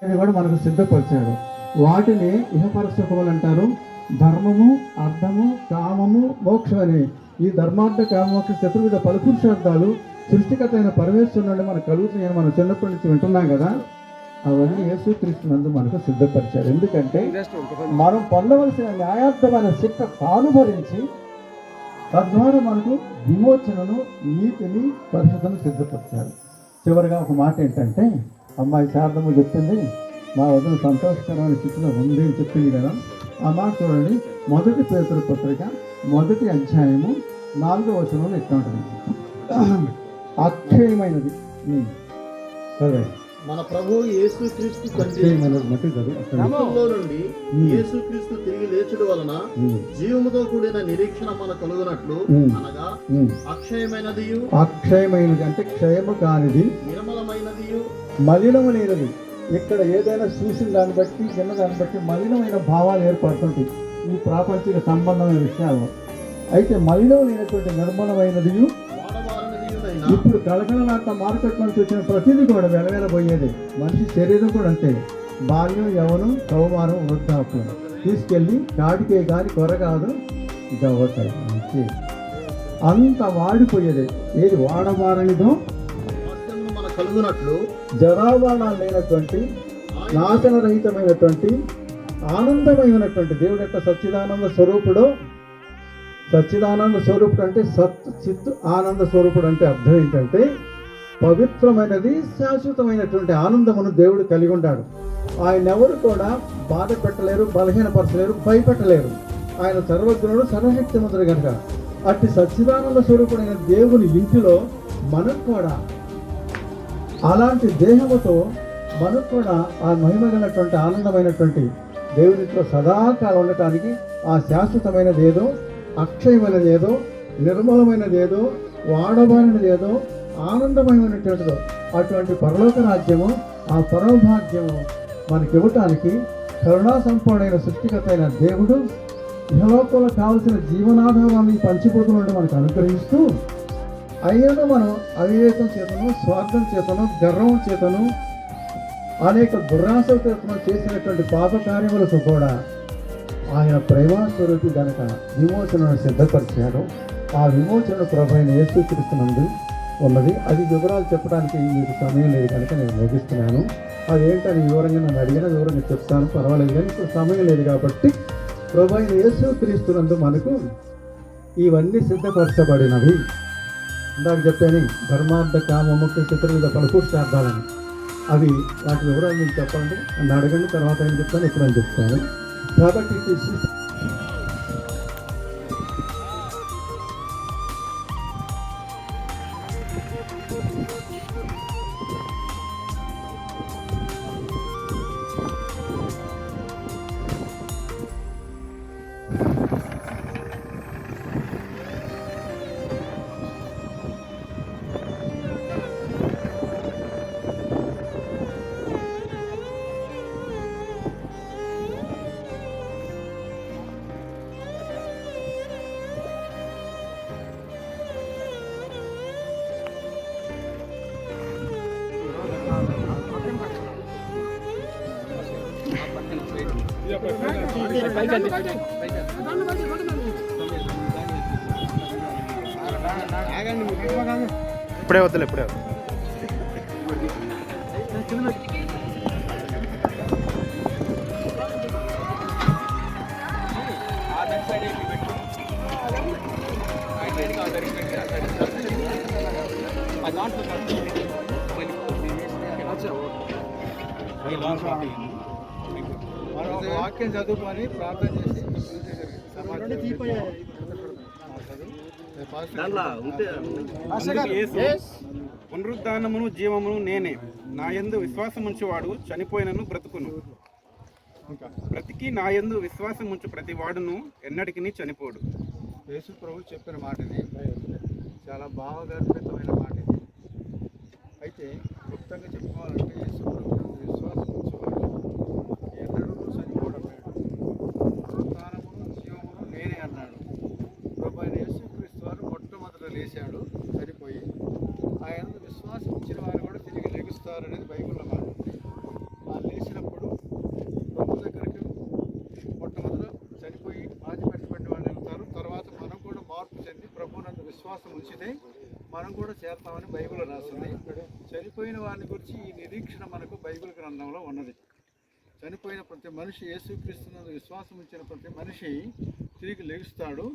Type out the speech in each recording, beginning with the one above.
అది కూడా మనకు సిద్ధపరిచాడు. వాటిని ఇహపర సుఖములు అంటారు. ధర్మము, అర్థము, కామము, మోక్షం అని ఈ ధర్మార్థ కామోక్ష చతుర్విధ ఫలపురుషార్థాలు సృష్టికర్త అయిన పరమేశ్వరుడు నుండి మనకు కలుగుతున్నాయని మనం చిన్నప్పటి నుంచి వింటున్నాం కదా. అవన్నీ యేసుక్రీస్తునందు మనకు సిద్ధపరిచారు. ఎందుకంటే మనం పొందవలసిన న్యాయార్థమైన శిక్ష తాను భరించి తద్వారా మనకు విమోచనను, నీతిని, పరిశుద్ధను సిద్ధపరిచారు. చివరిగా ఒక మాట ఏంటంటే, అమ్మాయి శారదము చెప్పింది, మా వదిన సంతోషకరమైన స్థితిలో ఉంది అని చెప్పింది కదా. ఆ మాట చూడండి. 1 పేతురు పత్రిక 1వ అధ్యాయము 4వ వచనంలో ఎట్లా ఉంటుంది? అక్షయమైనది సరే, మన ప్రభు యేసుక్రీస్తు తండ్రి నుండి యేసుక్రీస్తు తిరిగి లేచుడు వలన జీవముతో కూడిన నిరీక్షణ మన కలుగునట్లు, అనగా అక్షయమైనది అంటే క్షయము కానిది, నిర్మలమైనది, మలినము లేనిది. ఇక్కడ ఏదైనా చూసిన దాన్ని బట్టి, చిన్న దాన్ని బట్టి మలినమైన భావాలు ఏర్పడుతుంటాయి ఈ ప్రాపంచిక సంబంధమైన విషయాల్లో. అయితే మలినం లేనటువంటి నిర్మలమైనది, ఇప్పుడు కలకలలాంటి మార్కెట్ నుంచి వచ్చిన ప్రతిదీ కూడా వెలవెలబోయేది. మనిషి శరీరం కూడా అంతే. బాల్యం, యవనం, కౌమారం, వృద్ధాప్యం తీసుకెళ్ళి కాటికే కానీ కొరగాదు గవ్వతాయి. అంత వాడిపోయేది. ఏది వాడబారనిదో కలుగునట్లు, జరావాణాలు లేనటువంటి, నాశనరహితమైనటువంటి, ఆనందమైనటువంటి దేవుడు యొక్క సచ్చిదానంద స్వరూపుడు. సచ్చిదానంద స్వరూపుడు అంటే సత్ చిత్ ఆనంద స్వరూపుడు అంటే అర్థం ఏంటంటే, పవిత్రమైనది, శాశ్వతమైనటువంటి ఆనందమును దేవుడు కలిగి ఉన్నాడు. ఆయన ఎవరు కూడా బాధ పెట్టలేరు, బలహీనపరచలేరు, భయపెట్టలేరు. ఆయన సర్వజ్ఞుడు, సర్వశక్తిమంతుడు కనుక అట్టి సచ్చిదానంద స్వరూపుడైన దేవుని ఇంటిలో మనకు కూడా అలాంటి దేహముతో మనకు కూడా ఆ మహిమగలటువంటి ఆనందమైనటువంటి దేవునితో సదాకాలం ఉండటానికి ఆ శాశ్వతమైనది ఏదో, అక్షయమైనది ఏదో, నిర్మలమైనది ఏదో, వాడబారినది ఏదో, ఆనందమయమైనటువంటిదో అటువంటి పరలోక రాజ్యము, ఆ పరమభాగ్యము మనకివ్వటానికి కరుణా సంపూర్ణమైన సృష్టికర్త అయిన దేవుడు ఇహలోకంలో కావలసిన జీవనాధారాన్ని పంచిపోతు నుండి మనకు అనుగ్రహిస్తూ, అయినా మనం అవివేకం చేతను, స్వార్థం చేతను, గర్వం చేతను, అనేక దురాశల చేతను చేసినటువంటి పాప కార్యములకు కూడా ఆయన ప్రేమాస్వరూపి కనుక విమోచనను సిద్ధపరిచాడు. ఆ విమోచన ప్రభు అయిన యేసుక్రీస్తునందు ఉన్నది. అది వివరాలు చెప్పడానికి మీకు సమయం లేదు కనుక నేను ముగిస్తున్నాను. అదేంటని వివరంగా నన్ను అడిగిన వివరంగా చెప్తాను, పర్వాలేదు. కానీ ఇప్పుడు సమయం లేదు కాబట్టి ప్రభు అయిన యేసుక్రీస్తునందు మనకు ఇవన్నీ సిద్ధపరచబడినవి. ఇందాక చెప్పాను, ధర్మార్థ కామ మోక్ష చతుర్విధ ఫలపురుషార్థాలని. అవి వాటి వివరాలు మీకు చెప్పండి, నన్ను అడగండి. తర్వాత ఏం చెప్తాను, ఇప్పుడు అని చెప్తాను. కాబట్టి ఇప్పుడే వద్దులే, ఇప్పుడే వద్దు. వాక్యం చదువుకొని ప్రార్థన చేసి పునరుద్ధానమును జీవమును నేనే. నా యందు విశ్వాసం ఉంచువాడు చనిపోయినను బ్రతుకును, బ్రతికి నా యందు విశ్వాసం ఉంచు ప్రతి వాడును ఎన్నటికి చనిపోడు. యేసు ప్రభు చెప్పిన మాట ఇది. చాలా భావగర్భితమైన మాట ఇది. అయితే గుప్తంగా చెప్పుకోవాలంటే యేసు ప్రభు విశ్వాసం ఉంచేవాడు ఎన్నడూ చనిపోవడం లేదు. పునరుద్ధానమును జీవమును నేనే అన్నాడు. ప్రభు అయిన యేసుక్రీస్తు వారు మొట్టమొదట లేచాడు చనిపోయి. ఆయన విశ్వాసం ఇచ్చిన వారు కూడా తిరిగి లెగుస్తారు అనేది బైబిల్లో మాట. ఆ లేచిన విశ్వాసం ఉంచితే మనం కూడా చేస్తామని బైబిల్లో రాస్తుంది. చనిపోయిన వారిని గురించి ఈ నిరీక్షణ మనకు బైబిల్ గ్రంథంలో ఉన్నది. చనిపోయిన ప్రతి మనిషి, యేసుక్రీస్తునందు విశ్వాసం ఉంచిన ప్రతి మనిషి తిరిగి లెగుస్తాడు.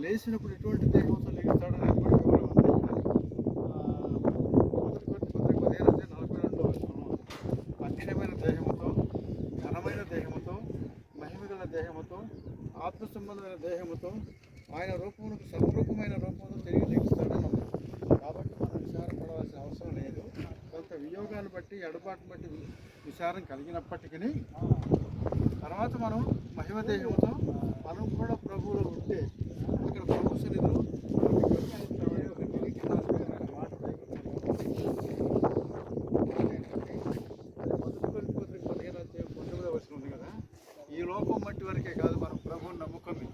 లేచినప్పుడు ఎటువంటి దేహంతో లెగుస్తాడు అనేది కూడా వివరం ఉంది. మొదటి కొరింథీ పత్రిక 15:42 కఠినమైన దేహముతో, ఘనమైన దేహముతో, మహిమగల దేహముతో, ఆత్మ సంబంధమైన దేహముతో, ఆయన రూపమునకు సమరూపమైన రూపంలో తిరిగి లెగుస్తాడని ఉంది. కాబట్టి మనం విచారపడవలసిన అవసరం లేదు. కొంత వియోగాన్ని బట్టి, ఎడబాటును బట్టి విచారం కలిగినప్పటికీ తర్వాత మనం మహిమ దేహంతో మనం కూడా ప్రభువులో ఉంటే అక్కడ ప్రభు సన్నిధిలో ఉంది కదా, ఈ లోకం మట్టి వరకే కాదు, మనం ప్రభువుని నమ్ముకొని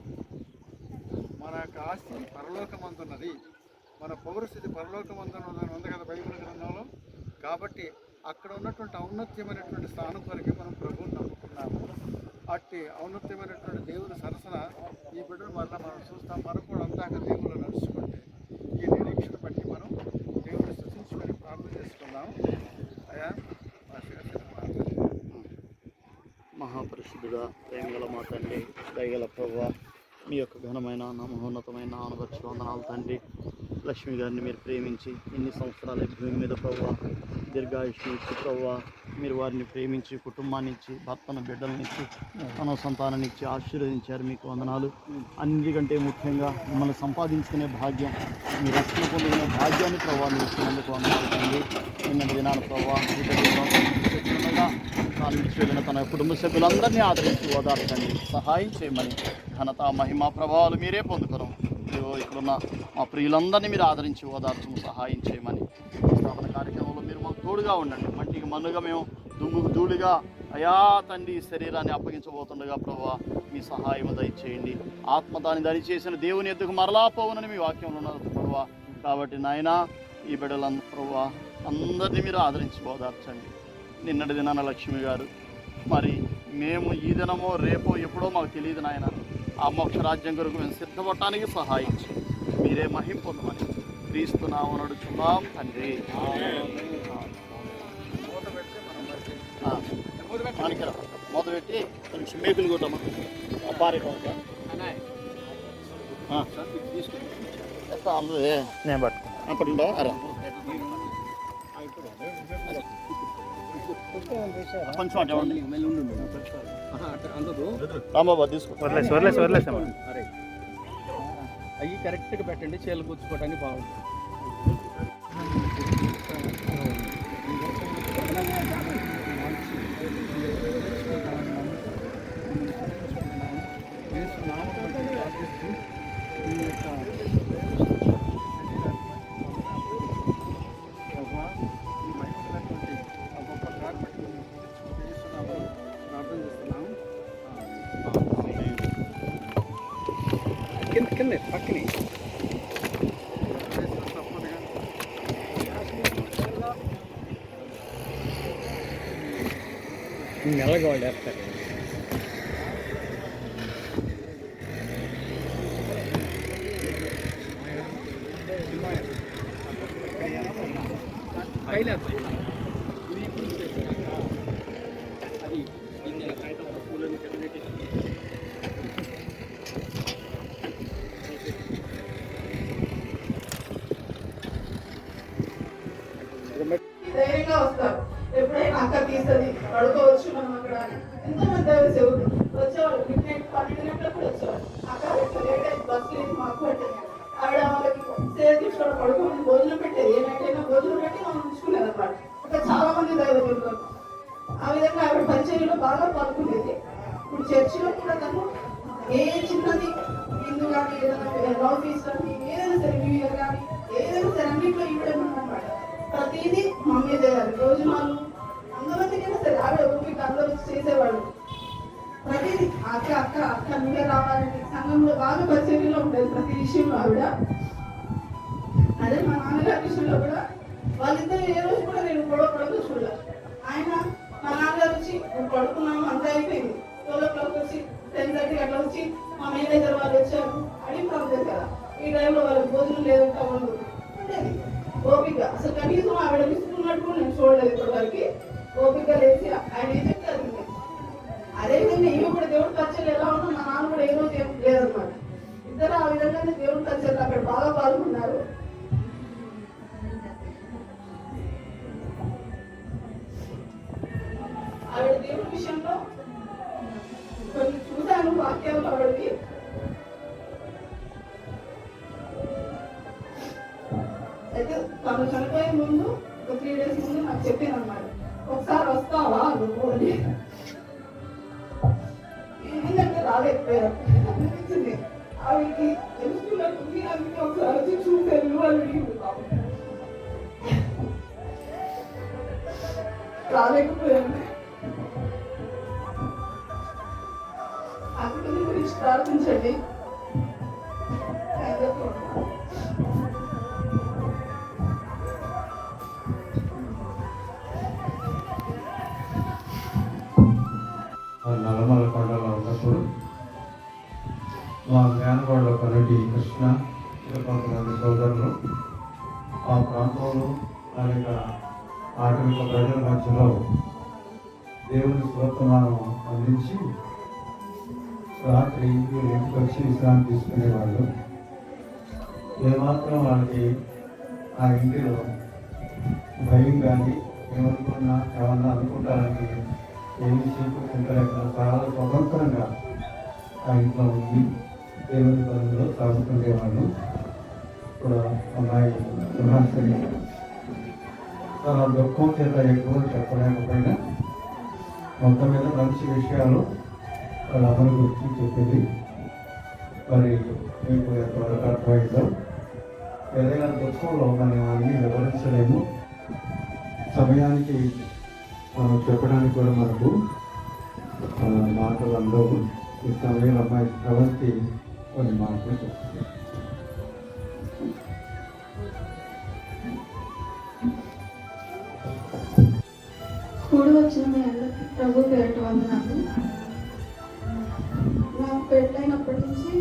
మన యొక్క ఆస్తి పరలోకమందున్నది, మన పౌరస్థితి పరలోకమందున్నదని ఉంది కదా బైబిల్ గ్రంథంలో. కాబట్టి అక్కడ ఉన్నటువంటి ఔన్నత్యమైనటువంటి స్థానం కొరకే మనం ప్రభువుని నమ్ముకున్నాము. అట్టి ఔన్నత్యమైనటువంటి దేవుని సరసన ఈ బిడ్డను మళ్ళీ మనం చూస్తాం. మనం కూడా అందాక దేవుళ్ళు నడుచుకుంటే ఈ నిరీక్షణ బట్టి మనం దేవుని స్తుతించుకొని ప్రార్థన చేసుకుందాం. అయ్యా మహాపరిశుద్ధుడా, ప్రేమగల మా తండ్రి, దయగల ప్రభువా, మీ యొక్క ఘనమైన మహోన్నతమైన ఆనవచ్చు వందనాలు తండ్రి. లక్ష్మి గారిని మీరు ప్రేమించి ఎన్ని సంవత్సరాల భూమి మీద ప్రభువా దీర్ఘాయుష్ని ఇచ్చి ప్రభువా మీరు వారిని ప్రేమించి కుటుంబాన్ని ఇచ్చి భర్తను బిడ్డలను ఇచ్చి తన సంతానాన్ని ఇచ్చి ఆశీర్వదించారు. మీకు వందనాలు. అన్నిటికంటే ముఖ్యంగా మిమ్మల్ని సంపాదించుకునే భాగ్యం, మీ రక్షణ పొందుకునే భాగ్యాన్ని ప్రభువా మీరు ఇచ్చినందుకు వందనాలు తండ్రి. నిన్న దినాన్ని ప్రభువా వెళ్ళిన తన కుటుంబ సభ్యులందరినీ ఆదరించి ఓదార్చండి, సహాయం చేయమని ఘనత మహిమ ప్రభావాలు మీరే పొందుకోరు. ఇక్కడున్న మా ప్రియులందరినీ మీరు ఆదరించి ఓదార్చము, సహాయం చేయమని స్థాపన కార్యక్రమంలో మీరు మాకు తోడుగా ఉండండి. మట్టికి మన్నుగా మేము దుమ్ముకు ధూళిగా అయా తండ్రి శరీరాన్ని అప్పగించబోతుండగా ప్రభువా మీ సహాయం దయచేయండి. ఆత్మ దాన్ని దయచేసిన దేవుని ఎద్దుకు మరలా పోవునని మీ వాక్యంలో ఉన్నది ప్రభువా. కాబట్టి నాయన ఈ బిడ్డలందరూ ప్రభువా అందరినీ మీరు ఆదరించి ఓదార్చండి. నిన్నటి దినాన లక్ష్మి గారు, మరి మేము ఈ దినమో రేపో ఎప్పుడో మాకు తెలియదు నాయన, ఆ మోక్ష రాజ్యం కొరకు మేము సిద్ధపడటానికి సహాయించి మీరే మహిమ పొందమని క్రీస్తు నామమున నడుచున్నాం తండ్రి. మొదలుపెట్టి కొంచెం మేకులు కొట్టమ్మా భార్య నేను పట్టుకున్నా అక్కడ అరా కొంచెం అంటే రాంబాబా తీసుకో. వదిలేసామా అవి కరెక్ట్గా పెట్టండి, చేలు కూర్చుకోవడానికి బాగుంటుంది. కింద పక్కనే నెలగా వాళ్ళు వేస్తారు. ధైర్యంగా వస్తారు. ఎప్పుడైనా అక్క తీస్తుంది, పడుకోవచ్చు మనం అక్కడ. ఎంతోమంది దైవ సేవకులు వచ్చేవాళ్ళు. మిడ్ 12 గంటలకు కూడా వచ్చేవాళ్ళు. అక్క లేట్ బస్సు లేదు మాకు పెట్టేది. ఆవిడ వాళ్ళకి సేవ తీసుకోవడం, పడుకోమని భోజనం పెట్టేది. ఏమైనా భోజనం పెట్టి మనం ఉంచుకునేది అన్నమాట. అక్కడ చాలా మంది దైవ సేవకులు ఆ విధంగా ఆవిడ పరిచర్యలో బాగా పాల్గొనేది. ఇప్పుడు చర్చిలో కూడా తను ఏ చిన్నది ఇల్లు కానీ, ఏదైనా ఆఫీస్ కానీ, ఏదైనా సరే న్యూ కానీ ఏదైనా సరే అన్నింటిలో ఇవ్వడం అన్నమాట. ప్రతిదీ మమ్మీ చేయాలి. భోజనాలు అందరికైనా సరే ఆవిడ ఊరికి అందరూ చేసేవాళ్ళు. ప్రతిదీ అక్క అక్క అక్క నువ్వే రావాలని సంఘంలో బాగా పరిచర్యలో ఉండేది ప్రతి విషయంలో ఆవిడ. అదే మా నాన్నగారి విషయంలో కూడా వాళ్ళిద్దరు ఏ రోజు కూడా నేను గొడవ పడదు చూడాలి. ఆయన మా నాన్నగారు వచ్చి పడుకున్నాము, అంతా అయిపోయింది. 12 o'clock వచ్చి 10:30 అట్లా వచ్చి మా మేనేజర్ వాళ్ళు వచ్చారు అడిగి పంపారు కదా. ఈ టైంలో వాళ్ళకి భోజనం లేదు ఉండదు ఉండేది ఓపిక. అసలు కనీసం ఆవిడ విసుకున్నట్టు కూడా నేను చూడలేదు ఇప్పటివరకు. ఓపిక లేచి ఆయన ఏం చెప్తారు. అదేవిధంగా ఈమె కూడా దేవుడి పరిచయం ఎలా ఉన్నా మా నాన్న కూడా ఏ రోజు ఏం లేదన్నమాట. ఇద్దరు ఆ విధంగానే దేవుడి పరిచయం అక్కడ బాగా పాల్గొన్నారు. ఆవిడ దేవుడి విషయంలో కొన్ని చూశాను వాక్యాలు ఆవిడవి. అయితే తను చనిపోయే ముందు ఒక 3 days ముందు నాకు చెప్పాను అన్నమాట, ఒకసారి వస్తావా నువ్వు అని. ఎందుకంటే రాలేకపోయారు అనిపించింది. ఆవిడకి తెలుసుకున్నట్టుంది, అందుకే ఒకసారి వచ్చి చూసాను అని అడిగిపోతాము. రాలేకపోయాను. ఆ కుటుంబం గురించి ప్రార్థించండి. నల్లమల్ల కొండలో ఉన్నప్పుడు మా మేనవాళ్ళ పన్నటి కృష్ణ కొంతమంది సోదరులు ఆ ప్రాంతంలో అనేక ఆటవిక ప్రజల మధ్యలో దేవుని స్వర్తమానం అందించి రాత్రి ఇంటికి వచ్చి విశ్రాంతి తీసుకునేవాళ్ళు. ఏమాత్రం వాళ్ళకి ఆ ఇంటిలో భయం కానీ ఏమన్నా అనుకుంటారని ఏమి చేయకుండా చాలా స్వతంత్రంగా ఆ ఇంట్లో ఉండి దేవుని పనుల్లో సాగుతుండేవాళ్ళు. ఇప్పుడు అమ్మాయి సుహాసిని తన దుఃఖం చేత ఎక్కువ చెప్పలేకపోయినా మొత్తం మీద మంచి విషయాలు వాళ్ళ అమ్మని గురించి చెప్పింది. మరి మీకు ఎంతవరకు అర్థమైందో ఏదైనా దుఃఖంలో మనం అన్నీ వివరించలేము. సమయానికి మనం చెప్పడానికి కూడా మనకు మాటలు అందవు. ఈ సమయంలో అమ్మాయి ప్రవర్తి కొన్ని మాటలు చెప్తుంది. కూడి వచ్చిన మీ అందరికీ ప్రభు పేరిట వందనాలు. నాకు పెళ్ళైనప్పటి నుంచి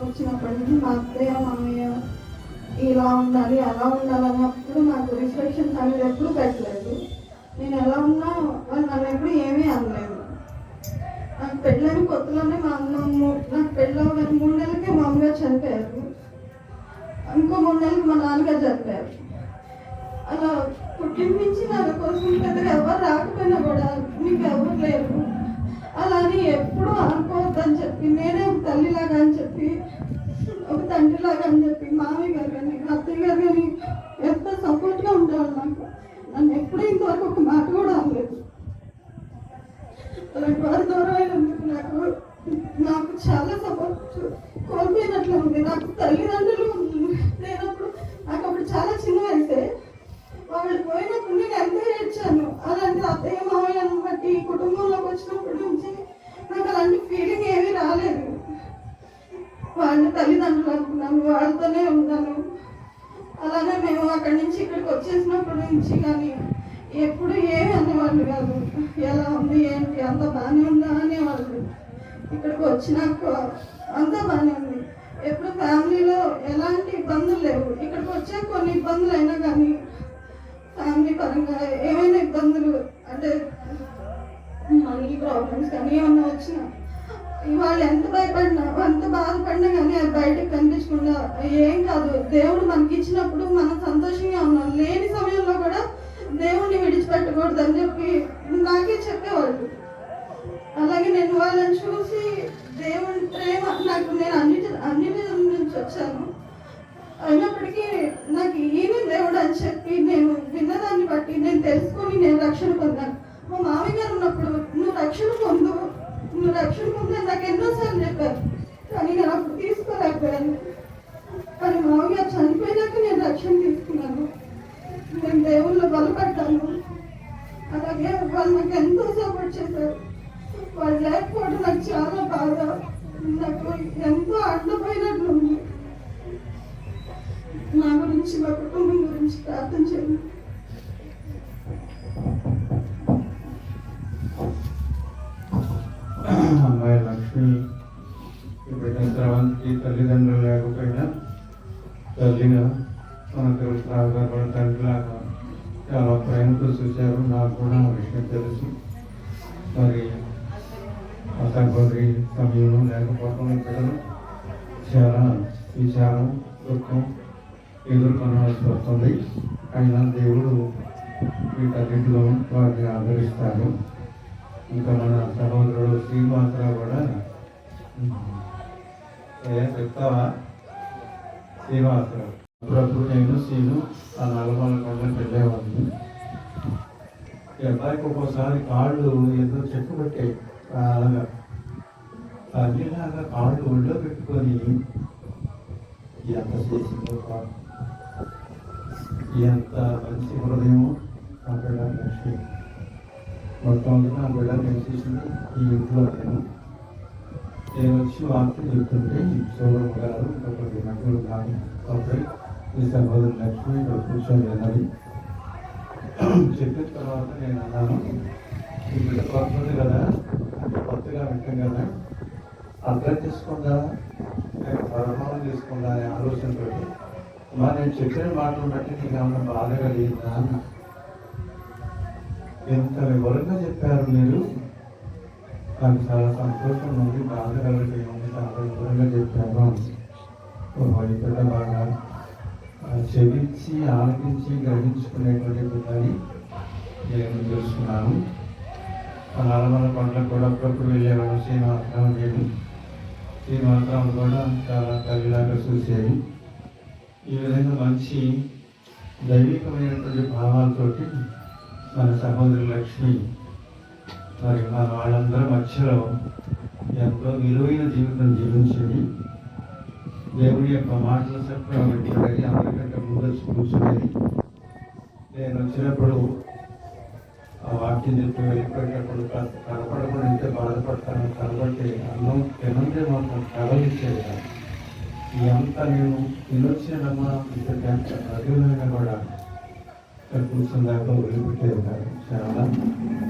వచ్చినప్పటి నుంచి మా అత్తయ్య మామయ్య ఇలా ఉండాలి అలా ఉండాలన్నప్పుడు నాకు రిస్ట్రిక్షన్స్ అనేది ఎప్పుడు పెట్టలేదు. నేను ఎలా ఉన్నా వాళ్ళు నన్ను ఎప్పుడు ఏమీ అనలేదు. నాకు పెళ్ళైన కొత్తలోనే మా అమ్మమ్మ నాకు పెళ్ళవగానే 3 నెలలకే మా అమ్మగారు చనిపోయారు. ఇంకో 3 నెలలకు మా నాన్నగారు చనిపోయారు. అలా పుట్టింపించి నా కోసం పెద్దగా ఎవరు రాకపోయినా కూడా మీకు ఎవరు లేరు అలా అని ఎప్పుడూ అనుకోవద్దని చెప్పి, నేనే ఒక తల్లిలాగా అని చెప్పి, ఒక తండ్రిలాగా అని చెప్పి మామయ్య గారు కానీ అత్తయ్య గారు కానీ ఎంత సపోర్ట్గా ఉండేవాళ్ళు. నాకు నన్ను ఎప్పుడూ ఇంతవరకు ఒక మాట కూడా అనలేదు. అలాంటి వారి దూరం అయినందుకు నాకు చాలా సపోర్ట్ కోల్పోయినట్లు ఉంది. నాకు తల్లిదండ్రులు లేనప్పుడు నాకు అప్పుడు చాలా చిన్న వయసే. వాళ్ళు పోయినప్పుడు నేను ఎంతో ఏడ్చాను. అలాంటి అత్తయ్య మామయ్యను బట్టి కుటుంబంలోకి వచ్చినప్పటి నుంచి నాకు అలాంటి ఫీలింగ్ ఏమీ రాలేదు. వాళ్ళ తల్లిదండ్రులు అనుకున్నాను, వాళ్ళతోనే ఉన్నాను. అలానే మేము అక్కడి నుంచి ఇక్కడికి వచ్చేసినప్పటి నుంచి కానీ ఎప్పుడు ఏమి అనేవాళ్ళు కాదు. ఎలా ఉంది ఏంటి అంత బాగానే ఉందా అనేవాళ్ళు. ఇక్కడికి వచ్చినాక అంతా బాగానే ఉంది. ఎప్పుడు ఫ్యామిలీలో ఎలాంటి ఇబ్బందులు లేవు. ఇక్కడికి వచ్చే కొన్ని ఇబ్బందులు అయినా కానీ ఫ్యామిలీ పరంగా ఏమైనా ఇబ్బందులు అంటే మనీ ప్రాబ్లమ్స్ కానీ ఏమన్నా వచ్చినా వాళ్ళు ఎంత భయపడినా ఎంత బాధపడినా కానీ అది బయటకు కనిపించకుండా ఏం కాదు, దేవుడు మనకి ఇచ్చినప్పుడు మనం సంతోషంగా ఉన్నాం, లేని సమయంలో కూడా దేవుడిని విడిచిపెట్టకూడదు అని చెప్పి నాకే చెప్పేవాళ్ళు. అలాగే నేను వాళ్ళని చూసి దేవుడి ప్రేమ నాకు నేను అన్ని నుంచి వచ్చాను. అయినప్పటికీ నాకు ఈయన దేవుడు అని చెప్పి నేను విన్నదాన్ని బట్టి నేను తెలుసుకొని నేను రక్షణ పొందాను. మా మామయ్య గారు ఉన్నప్పుడు నువ్వు రక్షణ పొందు నాకు ఎన్నోసార్లు చెప్పారు, కానీ నేను అప్పుడు తీసుకోలేకపోయాను. కానీ మామయ్య గారు చనిపోయినాక నేను రక్షణ తీసుకున్నాను. నేను దేవుళ్ళు బలపడ్డాను. అలాగే వాళ్ళు నాకు ఎంతో సపోర్ట్ చేశారు. వాళ్ళు లేకపోవడం నాకు చాలా బాధ, నాకు ఎంతో అడ్డపోయినట్లుంది. నా గురించి మా కుటుంబం గురించి ప్రార్థన చేయండి. అమ్మాయి లక్ష్మి ఇప్పుడు ఎంతమందికి తల్లిదండ్రులు లేకపోయినా తల్లిగా మన తిరుగుతారు తండ్రిలాగా చాలా ప్రేమతో చూశారు. నాకు కూడా ఆ విషయం తెలుసు. మరి ఆ సహోదరి సమయంలో లేకపోవడం బిడ్డలు చాలా విచారం దుఃఖం ఎదుర్కొనవలసి వస్తుంది. అయినా దేవుడు వీటన్నింటిలో వారిని ఆదరిస్తాడు. ఇంకా మన సహోదరుడు శ్రీనివాసరావు కూడా చెప్తావా? శ్రీనివాసరావు అప్పుడప్పుడు నేను శ్రీను ఆ నల్లమల కొండలకు వెళ్ళేవాడిని. ఈ అబ్బాయికి ఒక్కోసారి కాళ్ళు ఏదో చెట్టు పెట్టాయి. అలాగా అన్నిలాగా కాళ్ళు ఒళ్ళో పెట్టుకొని ఎంత చేసిందో ఎంత మంచి హృదయం ఆ బిడ్డ లక్ష్మి. మొత్తం ఆ బిడ్డ చేసింది ఈ ఇంట్లో. నేను వచ్చి వార్త చెప్తుంటే సోదరు గారు ఇంకొకటి నటులు కానీ అబ్బాయి ఈ సహోదరు లక్ష్మి ఇక్కడ కూర్చొని వెళ్ళాలి. చెప్పిన తర్వాత నేను అన్నాను, ఈ బిడ్డ కొత్తది కదా, కొత్తగా వింటాం కదా, అర్థం చేసుకుందా పరమాణం చేసుకుందా అనే ఆలోచనతో మరి నేను చెప్పిన మాటలు బట్టి నీకు ఏమన్నా బాధగా లేదా అన్న. ఎంత వివరంగా చెప్పారు మీరు, నాకు చాలా సంతోషం ఉంది. బాధ కలిగేది చాలా వివరంగా చెప్పారు. బిడ్డ బాగా చెవించి ఆలకించి గ్రహించుకునేటువంటి బిడ్డని నేను తెలుసుకున్నాను. నల్లమల కొండలకు కూడా అప్పుడప్పుడు వెళ్ళేవాడు. శ్రీనివాసరావు నేను శ్రీనివాసరావు కూడా చాలా తల్లిలాగా చూసేది. ఈ విధంగా మంచి దైవికమైనటువంటి భావాలతోటి మన సహోదరి లక్ష్మి మరి మన వాళ్ళందరి మధ్యలో ఎంతో విలువైన జీవితం జీవించింది. దేవుని యొక్క మాటలు చక్కగా వింటున్నది. అందరికంటే ముందు కూర్చునేది. నేను వచ్చినప్పుడు ఆ వాక్యం చెప్పి వెళ్ళిపోయేటప్పుడు కనపడకుండా ఇంత బాధపడతాను. కనబట్టి అన్నం తినందే మాత్రం కదలిచ్చేది కాదు. ఇదంతా నేను తినొచ్చినమ్మా ఇంత అధికంగా కూడా ఇక్కడ కూర్చుని దాకా వదిలిపెట్టేది కాదు. చాలా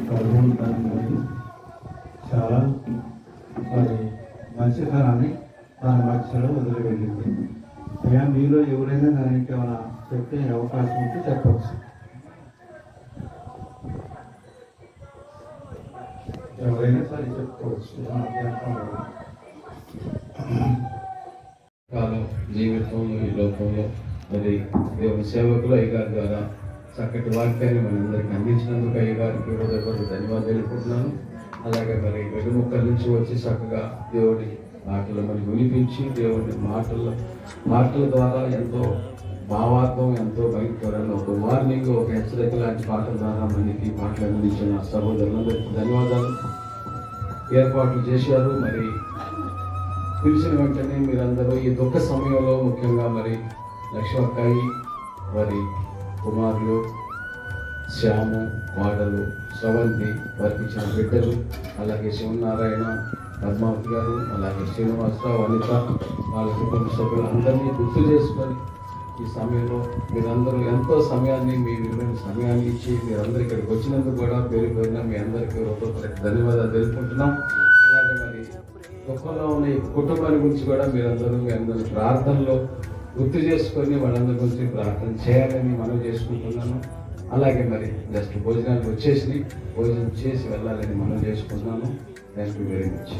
కలుగుతాను. చాలా మరి మంచితనాన్ని మన మధ్యలో వదిలి వెళ్ళింది. అయ్యా మీలో ఎవరైనా దానికి ఏమైనా చెప్పే అవకాశం ఉంటే చెప్పవచ్చు. ఎవరైనా సరే చెప్పుకోవచ్చు. కాలం జీవితంలో ఈ లోకంలో మరి దేవుని సేవకులు అయ్యగారి ద్వారా చక్కటి వాక్యాన్ని మనందరికీ అందించినందుకు అయ్యగారికి హృదయపూర్వక ధన్యవాదాలు తెలుపుకుంటున్నాను. అలాగే మరి వెలుముక్కల నుంచి వచ్చి చక్కగా దేవుడి మాటలు మరి వినిపించి దేవుడి మాటల ద్వారా ఎంతో భావార్థం ఎంతో భయంకరంగా ఒక వార్నింగ్ ఒక హెచ్చరిక లాంటి పాటల ద్వారా మనకి పాటలు అందించిన సహోదరులందరికీ ధన్యవాదాలు. ఏర్పాట్లు చేశారు. మరి పిలిచిన వెంటనే మీరందరూ ఈ దుఃఖ సమయంలో ముఖ్యంగా మరి లక్ష్మక్కాయి వారి కుమారులు శ్యాము వాడలు స్రవంతి వారికి ఇచ్చిన బిడ్డలు అలాగే శివనారాయణ పద్మావతి గారు అలాగే శ్రీనివాసరావు అనిత వాళ్ళ కుటుంబ సభ్యులు అందరినీ గుర్తు చేసుకొని ఈ సమయంలో మీరందరూ ఎంతో సమయాన్ని మీ విలువైన సమయాన్ని ఇచ్చి మీరందరూ ఇక్కడికి వచ్చినందుకు కూడా పేరుపోయిన మీ అందరికీ ధన్యవాదాలు తెలుపుకుంటున్నాం. అలాగే మరి దుఃఖంలో ఉన్న ఈ కుటుంబాల గురించి కూడా మీరందరూ మీ అందరూ ప్రార్థనలో గుర్తు చేసుకొని వాళ్ళందరి గురించి ప్రార్థన చేయాలని మనం చేసుకుంటున్నాను. అలాగే మరి జస్ట్ భోజనాలు వచ్చేసి భోజనం చేసి వెళ్ళాలని మనం చేసుకుంటున్నాను. Thank you very much.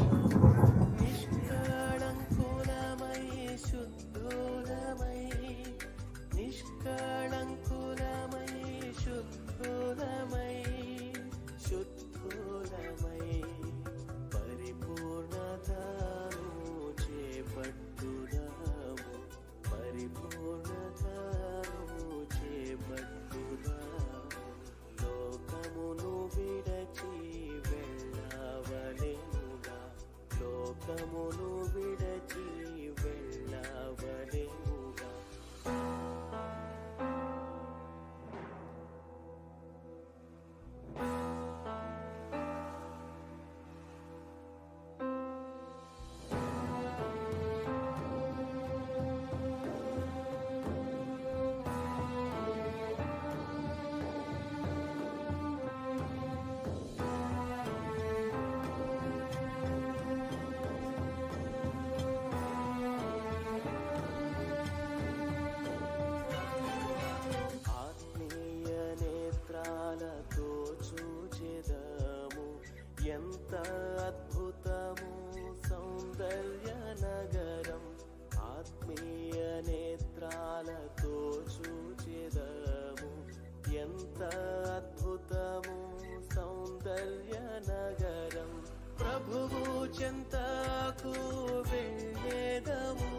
ఎంత అద్భుతము సౌందర్య నగరం, ఆత్మీయ నేత్రాలతో చూచెదము. ఎంత అద్భుతము సౌందర్య నగరం, ప్రభువు చెంతకు వెళ్ళేదము,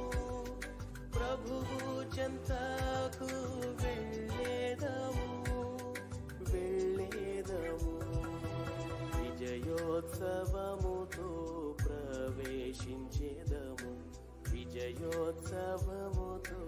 ప్రభువు చెంతకు వెళ్ళేదము, వెళ్ళేదము. విజయోత్సవముతో ప్రవేశించేదము, విజయోత్సవముతో